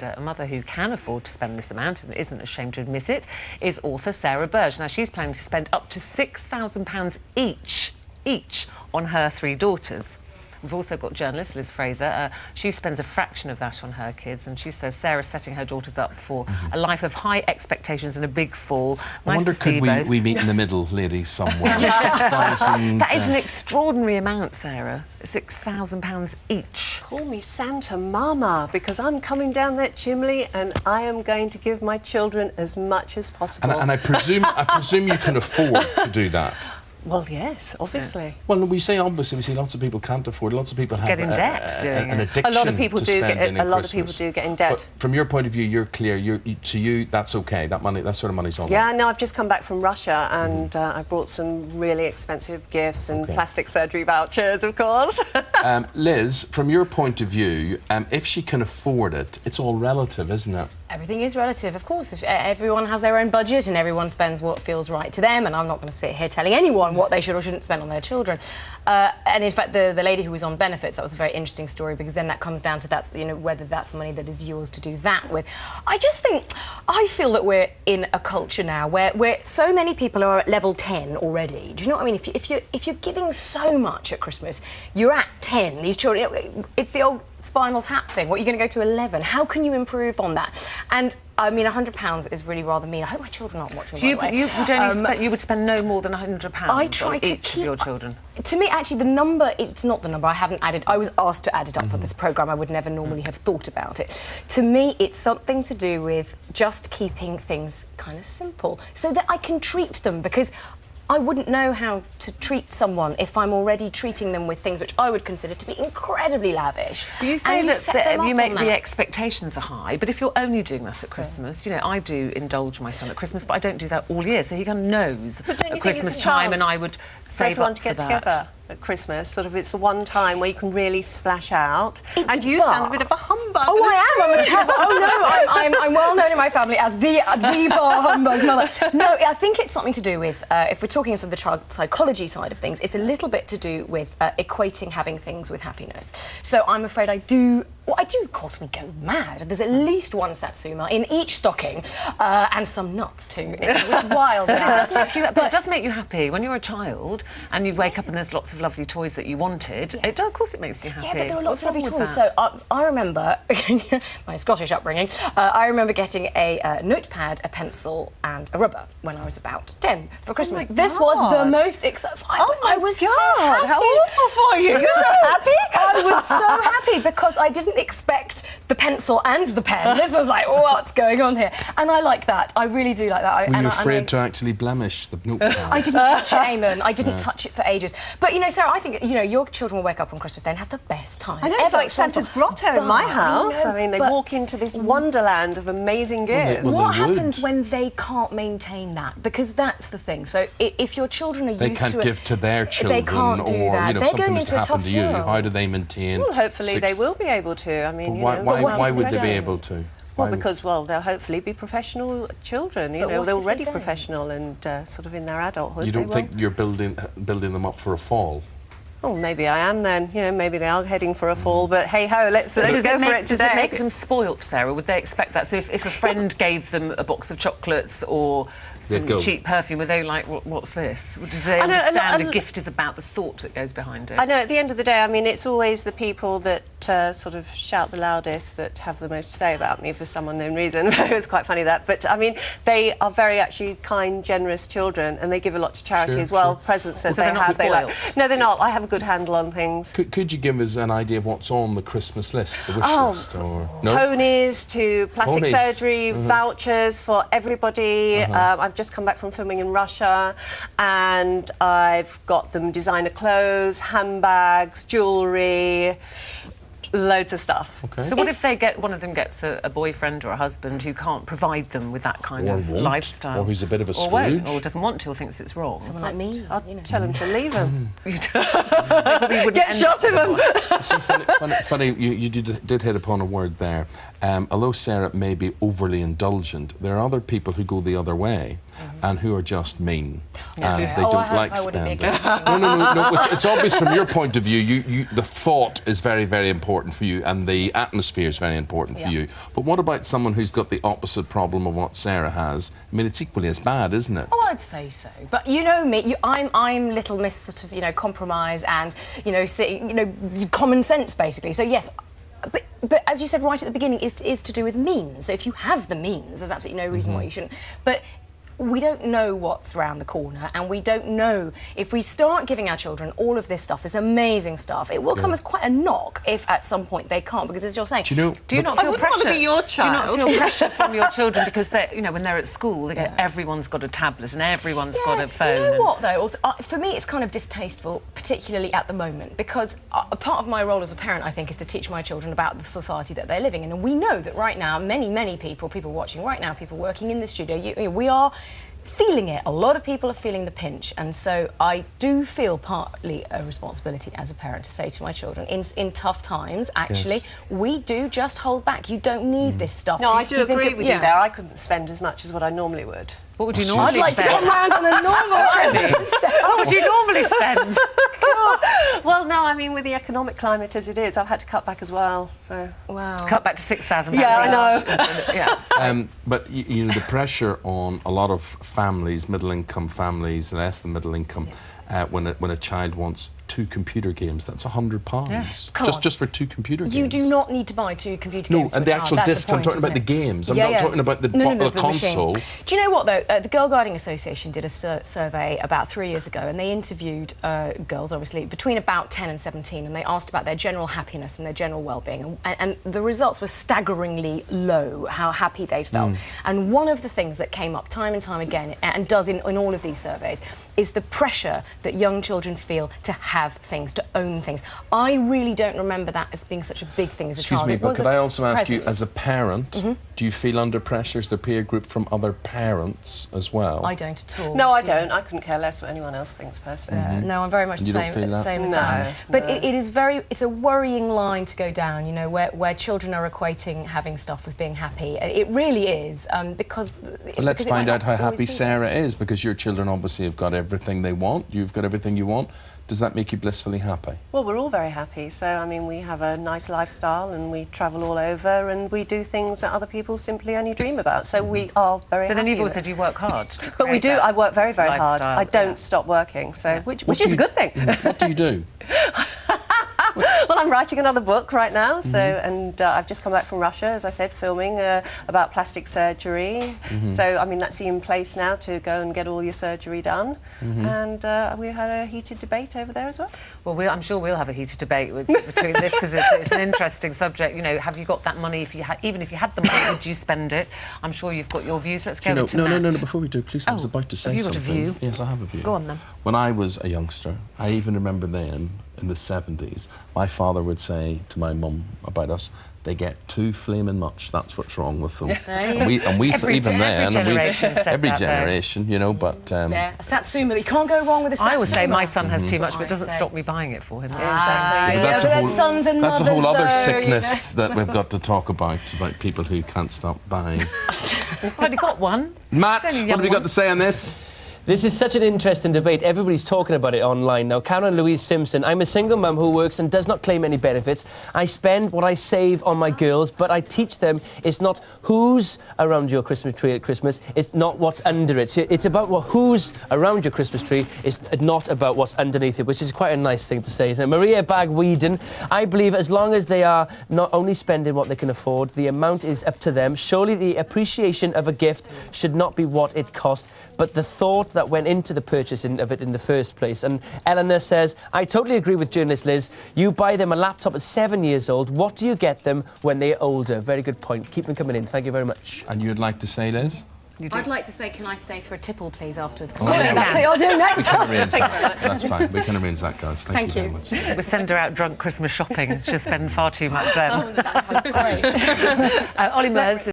And a mother who can afford to spend this amount and isn't ashamed to admit it is author Sarah Burge. Now, she's planning to spend up to £6,000 each on her 3 daughters. We've also got journalist Liz Fraser. She spends a fraction of that on her kids, and she says Sarah's setting her daughters up for a life of high expectations and a big fall. I wonder, could we meet in the middle, ladies, somewhere? 6,000. That is an extraordinary amount, Sarah. £6,000 each. Call me Santa Mama, because I'm coming down that chimney and I am going to give my children as much as possible. And I presume you can afford to do that. Well, yes, obviously. Yeah. Well, we say obviously. We see lots of people can't afford. Lots of people have get in debt doing an addiction. A lot of people to do. A lot of people do get in debt. But from your point of view, you're clear. To you, that's okay. That money, that sort of money's all right. Yeah, no, I've just come back from Russia, and I brought some really expensive gifts and plastic surgery vouchers, of course. Liz, from your point of view, if she can afford it, it's all relative, isn't it? Everything is relative, of course. If everyone has their own budget and everyone spends what feels right to them, and I'm not going to sit here telling anyone what they should or shouldn't spend on their children. And in fact, the lady who was on benefits, that was a very interesting story, because then that comes down to whether that's money that is yours to do that with. I feel that we're in a culture now where so many people are at level 10 already. Do you know what I mean? If you're giving so much at Christmas, you're at 10. These children, it's the old spinal tap thing. What, you're going to go to 11? How can you improve on that? And I mean, £100 is really rather mean. I hope my children aren't watching. So you would spend no more than £100 on each of your children. To me, actually, the number, it's not the number. I haven't added. I was asked to add it up for this programme. I would never normally have thought about it. To me, it's something to do with just keeping things kind of simple so that I can treat them, because I wouldn't know how to treat someone if I'm already treating them with things which I would consider to be incredibly lavish. But you say that you make the expectations are high, but if you're only doing that at Christmas, you know, I do indulge my son at Christmas, but I don't do that all year, so he kind of knows at Christmas time, and I would save up for that. Together at Christmas, sort of, it's the one time where you can really splash out. And you sound a bit of a humbug. Oh, I am. I'm a terrible. Oh no, I'm well known in my family as the bar humbug mother. No, I think it's something to do with if we're talking sort of the child psychology side of things, it's a little bit to do with equating having things with happiness. So I'm afraid I do. Well, I do, of course, we go mad. There's at least one Satsuma in each stocking, and some nuts too. It's wild. But it does make you happy when you're a child and you wake up and there's lots of lovely toys that you wanted. Yeah. It does, of course, it makes you happy. Yeah, but there are lots of lovely toys. So I remember my Scottish upbringing. I remember getting a notepad, a pencil, and a rubber when I was about 10 for Christmas. This was the most exciting. I was God, so happy. how awful for you! You're so happy. I was so happy because I didn't expect the pencil and the pen. This was like, what's going on here? And I like that. I really do like that. Were you afraid to actually blemish the notepad? I didn't touch it, Eamon. I didn't touch it for ages. But, you know, Sarah, I think, you know, your children will wake up on Christmas Day and have the best time. I know, it's like Santa's grotto in my house. I mean, they walk into this wonderland of amazing gifts. What happens when they can't maintain that? Because that's the thing. So if your children are used to it... They can't give to their children, they can't do that. You know, They're something going has into a happened tough to you. world. How do they maintain... Well, hopefully they will be able to. I mean, why would they be able to? Well, because, well, they'll hopefully be professional children. You know, they're already professional and sort of in their adulthood. You don't think you're building them up for a fall? Oh, maybe I am then. You know, maybe they are heading for a fall, but hey-ho, let's go for it today. Does it make them spoilt, Sarah? Would they expect that? So if a friend gave them a box of chocolates or some cheap perfume, were they like, what's this? Do they understand a gift is about the thought that goes behind it? I know, at the end of the day, I mean, it's always the people that sort of shout the loudest that have the most to say about me for some unknown reason. It was quite funny, that. But, I mean, they are very actually kind, generous children, and they give a lot to charity as well. Presents that they have. No, they're not. I have a good handle on things. Could you give us an idea of what's on the Christmas list, the wish list? Or no? Ponies to plastic surgery, vouchers for everybody. I've just come back from filming in Russia, and I've got them designer clothes, handbags, jewellery, loads of stuff. Okay. So what if one of them gets a boyfriend or a husband who can't provide them with that kind of lifestyle? Or who's a bit of a Scrooge? Or doesn't want to, or thinks it's wrong? Someone like me. I'll tell him to leave him. Get shot of him! See, funny, you did hit upon a word there. Although Sarah may be overly indulgent, there are other people who go the other way. and who are just mean. And they Oh, don't like I wouldn't be spending. against No. It's obvious from your point of view. The thought is very, very important for you, and the atmosphere is very important for you. But what about someone who's got the opposite problem of what Sarah has? I mean, it's equally as bad, isn't it? Oh, I'd say so. But you know me, I'm little miss sort of, compromise and, common sense, basically. So, yes, but as you said right at the beginning, is to do with means. So if you have the means, there's absolutely no reason why you shouldn't. But we don't know what's around the corner, and we don't know if we start giving our children all of this stuff, this amazing stuff, it will come as quite a knock if at some point they can't, because as you're saying... Do you not feel pressure? Want to be your child. Do you not feel pressure from your children because they're, when they're at school, they go, everyone's got a tablet and everyone's got a phone. You know what, though? Also, for me, it's kind of distasteful, particularly at the moment, because a part of my role as a parent, I think, is to teach my children about the society that they're living in. And we know that right now, many people watching right now, people working in the studio, we are feeling it. A lot of people are feeling the pinch, and so I do feel partly a responsibility as a parent to say to my children, in tough times, actually, we do just hold back. You don't need this stuff. No, I do agree with you there. I couldn't spend as much as what I normally would. What would you normally I'd like to come round on a normal Christmas. What would you normally spend? Well, no, I mean, with the economic climate as it is, I've had to cut back as well. So. Wow. Cut back to £6,000. Yeah, I know. But the pressure on a lot of families, middle-income families, less than middle income, when a child wants 2 computer games, that's £100. Yeah. Just for 2 computer games. You do not need to buy 2 computer No, games. and the actual discs. I'm talking about the games. I'm not talking about the console. Machine. Do you know what, though? The Girl Guiding Association did a survey about 3 years ago, and they interviewed girls, obviously, between about 10 and 17, and they asked about their general happiness and their general well-being. And the results were staggeringly low, how happy they felt. And one of the things that came up time and time again, and does in all of these surveys, is the pressure that young children feel to have things, to own things. I really don't remember that as being such a big thing as a child. Excuse me, but could I also ask you, as a parent, do you feel under pressure as the peer group from other parents as well? I don't at all. No, I don't. I couldn't care less what anyone else thinks, personally. No, I'm very much the same as that. But it's a worrying line to go down, where children are equating having stuff with being happy. It really is, because... Well, let's find out how happy Sarah is, because your children obviously have got everything they want. You've got everything you want. Does that make you blissfully happy? Well, we're all very happy. So, I mean, we have a nice lifestyle and we travel all over and we do things that other people simply only dream about. So we are very happy. But then you've also said you work hard. But we do. I work very, very hard. I don't stop working, so which is a good thing. What do you do? Well, I'm writing another book right now, so and I've just come back from Russia, as I said, filming about plastic surgery. So, I mean, that's in place now to go and get all your surgery done. And we had a heated debate over there as well. Well, I'm sure we'll have a heated debate between this, because it's an interesting subject. Have you got that money? Even if you had the money, would you spend it? I'm sure you've got your views. Let's go into that. No. Before we do, please, I was about to say something. Have you got a view? Yes, I have a view. Go on, then. When I was a youngster, I even remember then, in the 70s, my father would say to my mum about us, they get too flaming much, that's what's wrong with them. Every generation, but... Yeah, a Satsuma, you can't go wrong with a Satsuma. I would say my son has too much, but it doesn't stop me buying it for him. That's a whole other sickness that we've got to talk about people who can't stop buying. I've already got one. Matt, what have you got to say on this? This is such an interesting debate. Everybody's talking about it online now. Karen Louise Simpson. I'm a single mum who works and does not claim any benefits. I spend what I save on my girls, but I teach them it's not who's around your Christmas tree at Christmas, it's not what's under it. So it's about who's around your Christmas tree, it's not about what's underneath it, which is quite a nice thing to say, isn't it? Maria Bagg-Whedon. I believe as long as they are not only spending what they can afford, the amount is up to them. Surely the appreciation of a gift should not be what it costs, but the thought that went into the purchasing of it in the first place. And Eleanor says, I totally agree with journalist Liz. You buy them a laptop at 7 years old. What do you get them when they're older? Very good point. Keep them coming in. Thank you very much. And you'd like to say, Liz? I'd like to say, can I stay for a tipple, please, afterwards? Oh, That's what you'll do next. We can arrange that. That's fine. We can arrange that, guys. Thank you very much. We'll send her out drunk Christmas shopping. She'll spend far too much then. Oh, that sounds great. Ollie Mers